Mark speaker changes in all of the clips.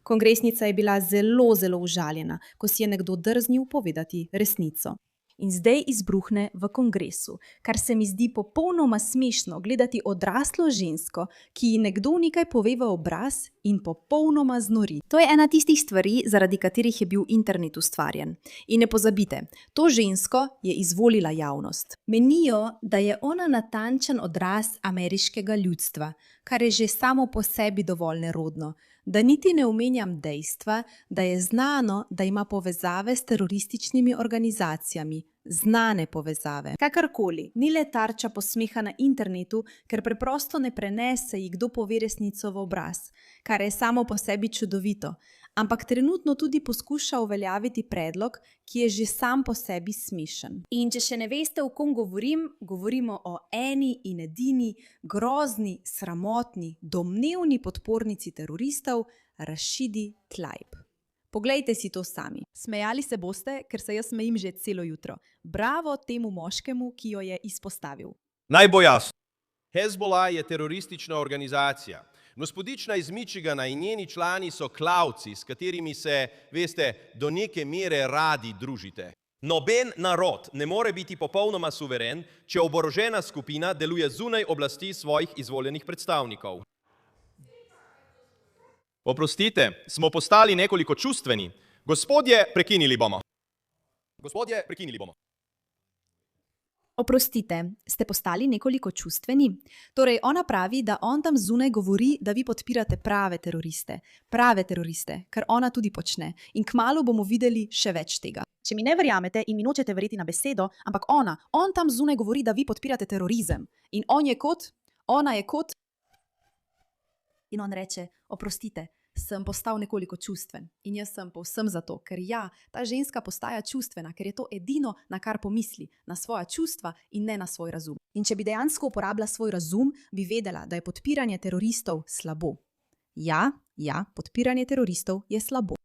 Speaker 1: Kongresnica je bila zelo užaljena, ko si je nekdo drznil povedati resnico. In zdaj izbruhne v kongresu, kar se mi zdi popolnoma smešno gledati odraslo žensko, ki ji nekdo nekaj pove v obraz in popolnoma znori. To je ena tistih stvari, zaradi katerih je bil internet ustvarjen. In ne pozabite, to žensko je izvolila javnost. Menijo, da je ona natančen odraz ameriškega ljudstva, kar je že samo po sebi dovolj nerodno. Da niti ne omenjam dejstva, da je znano, da ima povezave s terorističnimi organizacijami. Znane povezave. Kakorkoli, ni le tarča posmeha na internetu, ker preprosto ne prenese ji kdo pove resnico v obraz, kar je samo po sebi čudovito, ampak trenutno tudi poskuša uveljaviti predlog, ki je že sam po sebi smešen. In če še ne veste, o kom govorim, govorimo o eni in edini, grozni, sramotni, domnevni podpornici teroristov, Rashidi Tlaib. Poglejte si to sami. Smejali se boste, ker se jaz smejim že celo jutro. Bravo temu moškemu, ki jo je izpostavil.
Speaker 2: Naj bo jasno. Hezbollah je teroristična organizacija. Gospodična iz Michigana in njeni člani so klavci, s katerimi se, veste, do neke mere radi družite. Noben narod ne more biti popolnoma suveren, če oborožena skupina deluje zunaj oblasti svojih izvoljenih predstavnikov. Oprostite, smo postali nekoliko čustveni. Gospodje, prekinili bomo. Gospodje, prekinili bomo.
Speaker 1: Oprostite, ste postali nekoliko čustveni? Torej, ona pravi, da on tam zunaj govori, da vi podpirate prave teroriste, kar ona tudi počne. In kmalu bomo videli še več tega. Če mi ne verjamete in mi nočete verjeti na besedo, ampak on tam zunaj govori, da vi podpirate terorizem. In on je kot, ona je kot. In on reče, oprostite, sem postal nekoliko čustven. In jaz sem povsem zato, ker ja, ta ženska postaja čustvena, ker je to edino, na kar pomisli, na svoja čustva in ne na svoj razum. In če bi dejansko uporabila svoj razum, bi vedela, da je podpiranje teroristov slabo. Ja, podpiranje teroristov je slabo.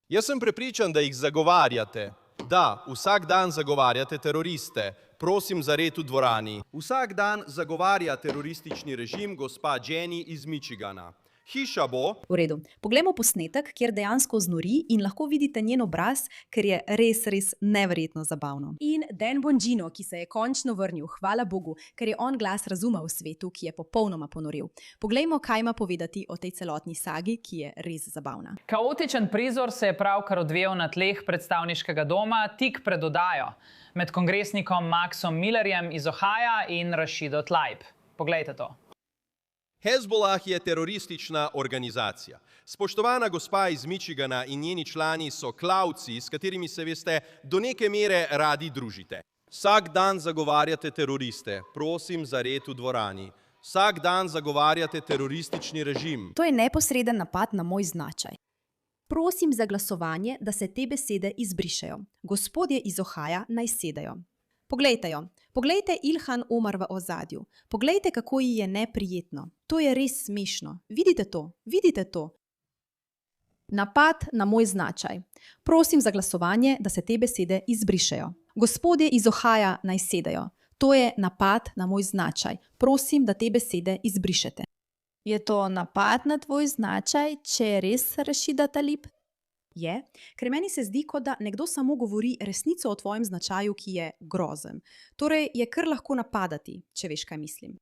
Speaker 2: Jaz sem prepričan, da jih zagovarjate. Da, vsak dan zagovarjate teroriste. Prosim za red v dvorani. Vsak dan zagovarja teroristični režim gospa Jenny iz Michigana. Hiša bo...
Speaker 1: V redu. Poglejmo posnetek, kjer dejansko znori in lahko vidite njen obraz, ker je res neverjetno zabavno. In Dan Bongino, ki se je končno vrnil, hvala Bogu, ker je on glas razuma v svetu, ki je popolnoma ponorel. Poglejmo, kaj ima povedati o tej celotni sagi, ki je res zabavna.
Speaker 3: Kaotičen prizor se je pravkar odvijal na tleh predstavniškega doma tik pred oddajo med kongresnikom Maxom Millerjem iz Ohaja in Rashido Tlaib. Poglejte to.
Speaker 2: Hezbollah je teroristična organizacija. Spoštovana gospa iz Michigana in njeni člani so klavci, s katerimi se, veste, do neke mere radi družite. Vsak dan zagovarjate teroriste. Prosim za red v dvorani. Vsak dan zagovarjate teroristični režim.
Speaker 1: To je neposreden napad na moj značaj. Prosim za glasovanje, da se te besede izbrišejo. Gospodje iz Ohaja naj sedajo. Poglejte jo. Poglejte Ilhan Omar v ozadju. Poglejte, kako ji je neprijetno. To je res smešno. Vidite to? Vidite to? Napad na moj značaj. Prosim za glasovanje, da se te besede izbrišejo. Gospodje iz Ohaja naj sedajo. To je napad na moj značaj. Prosim, da te besede izbrišete. Je to napad na tvoj značaj, če je res Rashida Tlaib? Je, ker meni se zdi, kot da nekdo samo govori resnico o tvojem značaju, ki je grozen. Torej je kar lahko napadati, če veš, kaj mislim.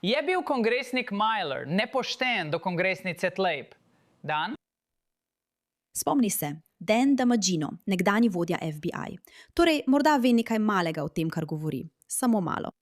Speaker 3: Je bil kongresnik Miller nepošten do kongresnice Tlaib? Dan?
Speaker 1: Spomni se, Dan Bongino, nekdanji vodja FBI. Torej, morda ve nekaj malega o tem, kar govori. Samo malo.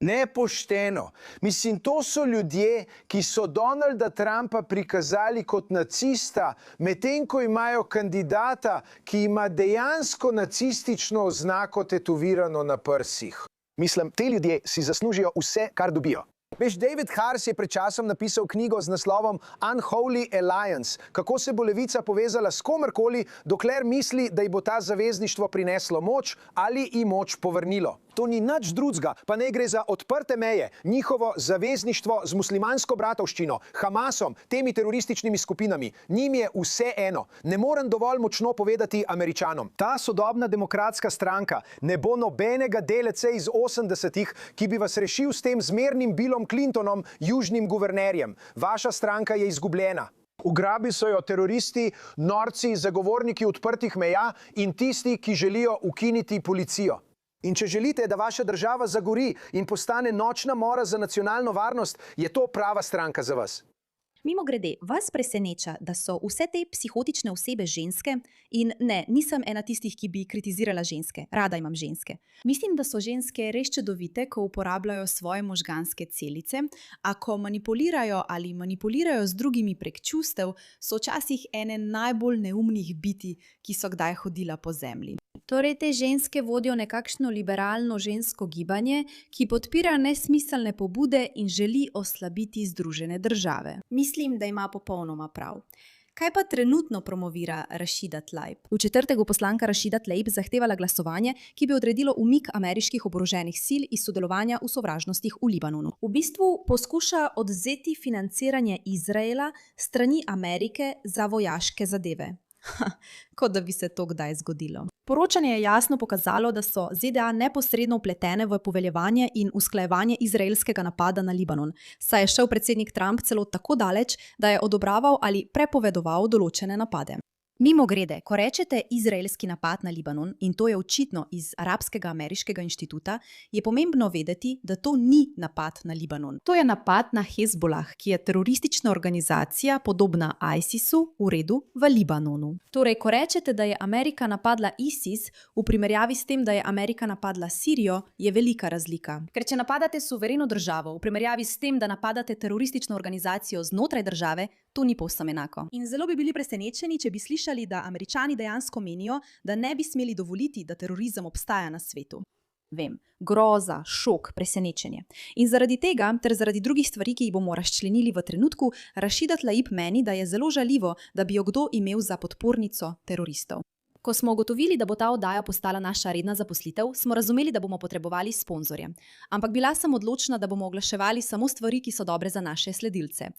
Speaker 4: Nepošteno. Mislim, to so ljudje, ki so Donalda Trumpa prikazali kot nacista, medtem ko imajo kandidata, ki ima dejansko nacistično oznako tetovirano na prsih.
Speaker 5: Mislim, te ljudje si zaslužijo vse, kar dobijo.
Speaker 4: Veš, David Harris je pred časom napisal knjigo z naslovom Unholy Alliance, kako se bo levica povezala s komerkoli, dokler misli, da ji bo ta zavezništvo prineslo moč ali ji moč povrnilo. To ni nič drugega, pa ne gre za odprte meje, njihovo zavezništvo z muslimansko bratovščino, Hamasom, temi terorističnimi skupinami. Njim je vse eno. Ne morem dovolj močno povedati Američanom. Ta sodobna demokratska stranka ne bo nobenega delece iz 80-ih, ki bi vas rešil s tem zmernim Billom Clintonom, južnim guvernerjem. Vaša stranka je izgubljena. Ugrabili so jo teroristi, norci, zagovorniki odprtih meja in tisti, ki želijo ukiniti policijo. In če želite, da vaša država zagori in postane nočna mora za nacionalno varnost, je to prava stranka za vas.
Speaker 1: Mimogrede, vas preseneča, da so vse te psihotične osebe ženske? In ne, nisem ena tistih, ki bi kritizirala ženske. Rada imam ženske. Mislim, da so ženske res čudovite, ko uporabljajo svoje možganske celice, a ko manipulirajo z drugimi prek čustev, so včasih ene najbolj neumnih biti, ki so kdaj hodila po zemlji. Torej, te ženske vodijo nekakšno liberalno žensko gibanje, ki podpira nesmiselne pobude in želi oslabiti Združene države. Mislim, da ima popolnoma prav. Kaj pa trenutno promovira Rashida Tlaib? V četrtek bo poslanka Rashida Tlaib zahtevala glasovanje, ki bi odredilo umik ameriških oboroženih sil iz sodelovanja v sovražnostih v Libanonu. V bistvu poskuša odvzeti financiranje Izraela strani Amerike za vojaške zadeve. Kot da bi se to kdaj zgodilo. Poročanje je jasno pokazalo, da so ZDA neposredno vpletene v poveljevanje in usklajevanje izraelskega napada na Libanon, saj je šel predsednik Trump celo tako daleč, da je odobraval ali prepovedoval določene napade. Mimogrede, ko rečete izraelski napad na Libanon, in to je očitno iz Arabskega ameriškega inštituta, je pomembno vedeti, da to ni napad na Libanon. To je napad na Hezbollah, ki je teroristična organizacija, podobna ISIS-u, v redu v Libanonu. Torej, ko rečete, da je Amerika napadla ISIS, v primerjavi s tem, da je Amerika napadla Sirijo, je velika razlika. Ker če napadate suvereno državo, v primerjavi s tem, da napadate teroristično organizacijo znotraj države, to ni povsem enako. In zelo bi bili presenečeni, če bi slišali, da Američani dejansko menijo, da ne bi smeli dovoliti, da terorizem obstaja na svetu. Vem, groza, šok, presenečenje. In zaradi tega, ter zaradi drugih stvari, ki jih bomo razčlenili v trenutku, Rashida Tlaib meni, da je zelo žaljivo, da bi jo kdo imel za podpornico teroristov. Ko smo ugotovili, da bo ta oddaja postala naša redna zaposlitev, smo razumeli, da bomo potrebovali sponzorje. Ampak bila sem odločna, da bomo oglaševali samo stvari, ki so dobre za naše sledilce.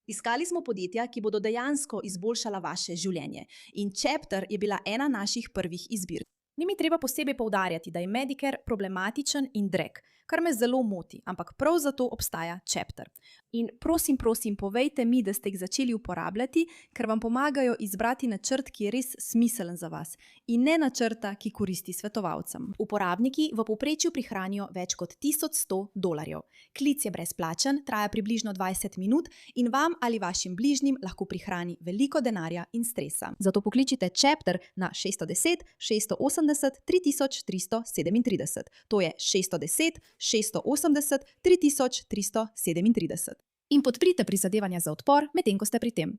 Speaker 1: Iskali smo podjetja, ki bodo dejansko izboljšala vaše življenje. In Chapter je bila ena naših prvih izbir. Ni mi treba posebej poudarjati, da je Medicare problematičen in drag, kar me zelo moti, ampak prav zato obstaja Chapter. In prosim, povejte mi, da ste jih začeli uporabljati, ker vam pomagajo izbrati načrt, ki je res smiselen za vas in ne načrta, ki koristi svetovalcem. Uporabniki v povprečju prihranijo več kot $1100. Klic je brezplačen, traja približno 20 minut in vam ali vašim bližnjim lahko prihrani veliko denarja in stresa. Zato pokličite Chapter na 610 680 3337. To je 610 680 3337. In podprite prizadevanja za odpor, medtem ko ste pri tem.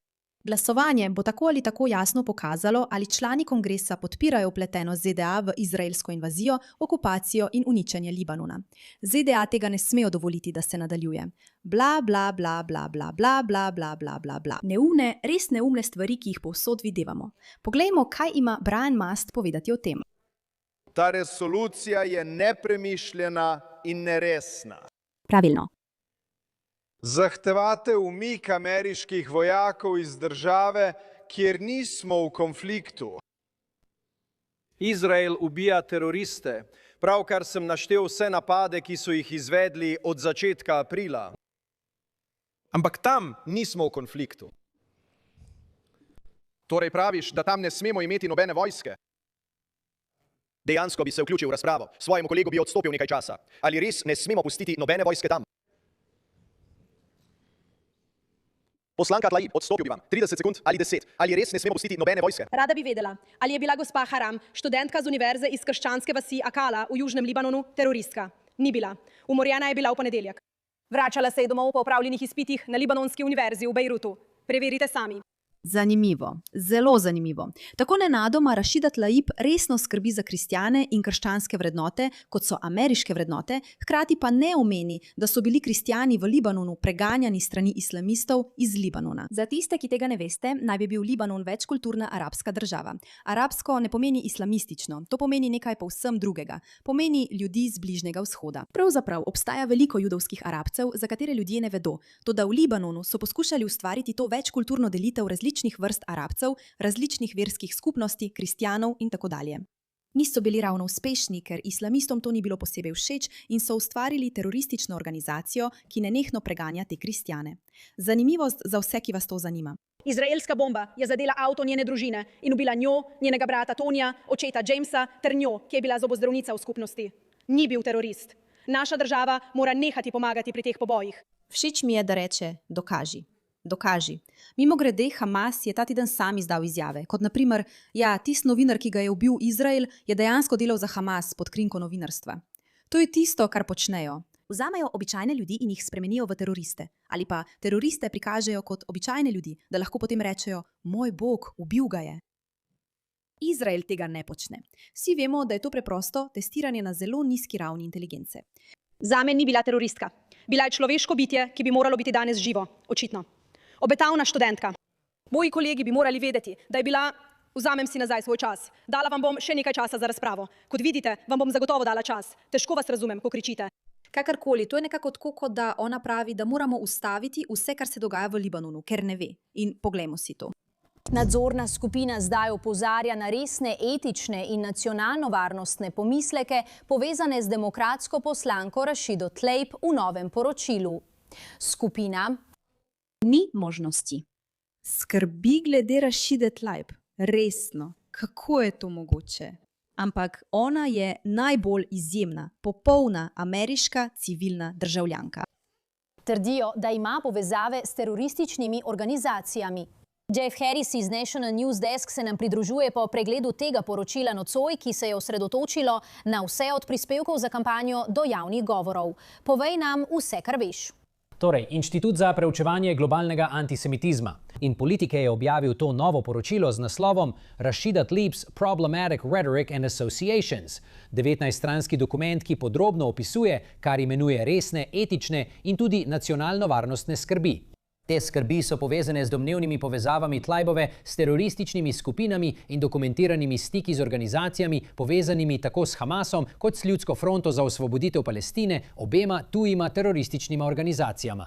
Speaker 1: Glasovanje bo tako ali tako jasno pokazalo, ali člani kongresa podpirajo vpletenost ZDA v izraelsko invazijo, okupacijo in uničenje Libanona. ZDA tega ne smejo dovoliti, da se nadaljuje. Bla, bla, bla, bla, bla, bla, bla, bla, bla, bla, bla. Neumne, res neumne stvari, ki jih povsod videvamo. Poglejmo, kaj ima Brian Mast povedati o tem.
Speaker 5: Ta resolucija je nepremišljena in neresna.
Speaker 1: Pravilno.
Speaker 5: Zahtevate umik ameriških vojakov iz države, kjer nismo v konfliktu.
Speaker 2: Izrael ubija teroriste. Pravkar sem naštel vse napade, ki so jih izvedli od začetka aprila. Ampak tam nismo v konfliktu.
Speaker 6: Torej praviš, da tam ne smemo imeti nobene vojske?
Speaker 2: Dejansko bi se vključil v razpravo. Svojemu kolegu bi odstopil nekaj časa. Ali res ne smemo pustiti nobene vojske tam? Poslanka Tlaib, odstopil bi vam. 30 sekund ali 10. Ali res ne smemo pustiti nobene vojske?
Speaker 7: Rada bi vedela, ali je bila gospa Haram, študentka z univerze iz krščanske vasi Akala v Južnem Libanonu, teroristka. Ni bila. Umorjena je bila v ponedeljek. Vračala se je domov po opravljenih izpitih na libanonski univerzi v Bejrutu. Preverite sami.
Speaker 1: Zanimivo, zelo zanimivo. Tako nenadoma Rashida Tlaib resno skrbi za kristjane in krščanske vrednote, kot so ameriške vrednote, hkrati pa ne omeni, da so bili kristjani v Libanonu preganjani strani islamistov iz Libanona. Za tiste, ki tega ne veste, naj bi bil Libanon večkulturna arabska država. Arabsko ne pomeni islamistično, to pomeni nekaj povsem drugega. Pomeni ljudi z Bližnjega vzhoda. Pravzaprav obstaja veliko judovskih Arabcev, za katere ljudje ne vedo. Toda v Libanonu so poskušali ustvariti to večkulturno delitev različnih vrst Arabcev, različnih verskih skupnosti, kristjanov in tako dalje. Niso bili ravno uspešni, ker islamistom to ni bilo posebej všeč in so ustvarili teroristično organizacijo, ki nenehno preganja te kristjane. Zanimivost za vse, ki vas to zanima.
Speaker 7: Izraelska bomba je zadela avto njene družine in ubila njo, njenega brata Tonija, očeta Jamesa ter njo, ki je bila zobozdravnica v skupnosti. Ni bil terorist. Naša država mora nehati pomagati pri teh pobojih.
Speaker 1: Všeč mi je, da reče dokaži. Dokaži. Mimogrede, Hamas je ta teden sam izdal izjave, kot naprimer, tisti novinar, ki ga je ubil Izrael, je dejansko delal za Hamas pod krinko novinarstva. To je tisto, kar počnejo. Vzamejo običajne ljudi in jih spremenijo v teroriste. Ali pa teroriste prikažejo kot običajne ljudi, da lahko potem rečejo, moj Bog, ubil ga je. Izrael tega ne počne. Vsi vemo, da je to preprosto testiranje na zelo nizki ravni inteligence.
Speaker 7: Zame ni bila teroristka. Bila je človeško bitje, ki bi moralo biti danes živo, očitno. Obetavna študentka. Moji kolegi bi morali vedeti, da je bila, vzamem si nazaj svoj čas. Dala vam bom še nekaj časa za razpravo. Kot vidite, vam bom zagotovo dala čas. Težko vas razumem, ko kričite.
Speaker 1: Kakorkoli, to je nekako tako, kot da ona pravi, da moramo ustaviti vse, kar se dogaja v Libanonu, ker ne ve. In poglejmo si to.
Speaker 8: Nadzorna skupina zdaj opozarja na resne etične in nacionalno-varnostne pomisleke povezane z demokratsko poslanko Rashido Tlaib v novem poročilu. Skupina
Speaker 1: ni možnosti. Skrbi glede Rashide Tlaib. Resno, kako je to mogoče? Ampak ona je najbolj izjemna, popolna ameriška civilna državljanka.
Speaker 8: Trdijo, da ima povezave s terorističnimi organizacijami. Jeff Harris iz National News Desk se nam pridružuje po pregledu tega poročila nocoj, ki se je osredotočilo na vse od prispevkov za kampanjo do javnih govorov. Povej nam vse, kar veš.
Speaker 9: Torej, Inštitut za preučevanje globalnega antisemitizma in politike je objavil to novo poročilo z naslovom Rashida Tlaib's Problematic Rhetoric and Associations, 19-stranski dokument, ki podrobno opisuje, kar imenuje resne, etične in tudi nacionalno-varnostne skrbi. Te skrbi so povezane z domnevnimi povezavami Tlaibove s terorističnimi skupinami in dokumentiranimi stiki z organizacijami, povezanimi tako s Hamasom kot s Ljudsko fronto za osvoboditev Palestine, obema tujima terorističnima organizacijama.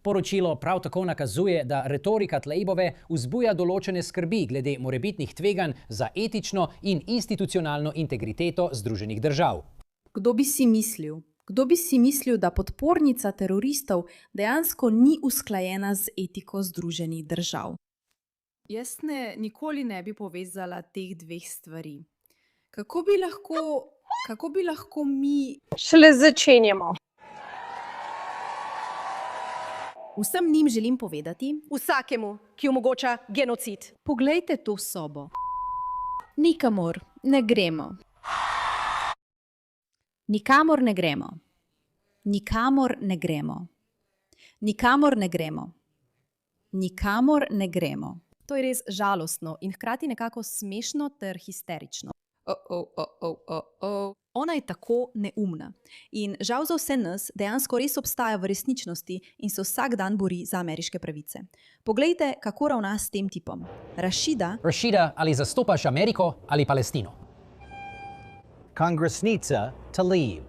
Speaker 9: Poročilo prav tako nakazuje, da retorika Tlaibove vzbuja določene skrbi glede morebitnih tveganj za etično in institucionalno integriteto Združenih držav.
Speaker 1: Kdo bi si mislil? Kdo bi si mislil, da podpornica teroristov dejansko ni usklajena z etiko Združenih držav? Jaz nikoli ne bi povezala teh dveh stvari. Kako bi lahko mi...
Speaker 7: Šele začenjamo.
Speaker 1: Vsem njim želim povedati,
Speaker 7: Vsakemu, ki omogoča genocid.
Speaker 1: poglejte to sobo. Nikamor ne gremo. Nikamor ne gremo. Nikamor ne gremo. Nikamor ne gremo. Nikamor ne gremo. To je res žalostno in hkrati nekako smešno ter histerično. Ona je tako neumna. In žal za vse nas dejansko res obstaja v resničnosti in se vsak dan bori za ameriške pravice. Poglejte, kako ravna s tem tipom. Rashida,
Speaker 9: Ali zastopaš Ameriko ali Palestino? Kongresnica Tlaib.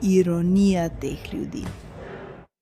Speaker 1: Ironija teh ljudi.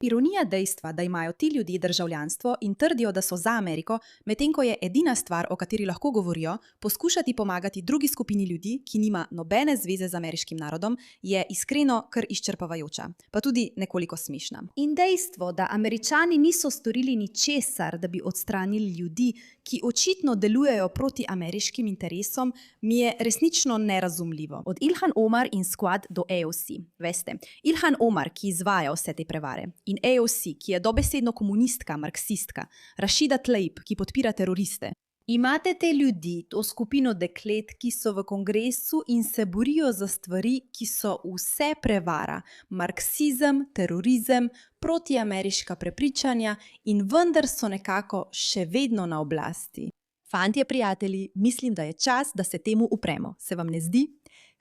Speaker 1: Ironija dejstva, da imajo ti ljudje državljanstvo in trdijo, da so za Ameriko, medtem ko je edina stvar, o kateri lahko govorijo, poskušati pomagati drugi skupini ljudi, ki nima nobene zveze z ameriškim narodom, je iskreno kar izčrpavajoča, pa tudi nekoliko smešna. In dejstvo, da Američani niso storili ničesar, da bi odstranili ljudi, ki očitno delujejo proti ameriškim interesom, mi je resnično nerazumljivo. Od Ilhan Omar in Squad do AOC. Veste, Ilhan Omar, ki izvaja vse te prevare, in AOC, ki je dobesedno komunistka, marksistka, Rashida Tlaib, ki podpira teroriste, Imate te ljudi, to skupino deklet, ki so v kongresu in se borijo za stvari, ki so vse prevara, marksizem, terorizem, protiameriška prepričanja in vendar so nekako še vedno na oblasti. Fantje, prijatelji, mislim, da je čas, da se temu upremo. Se vam ne zdi?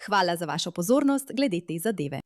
Speaker 1: Hvala za vašo pozornost glede te zadeve.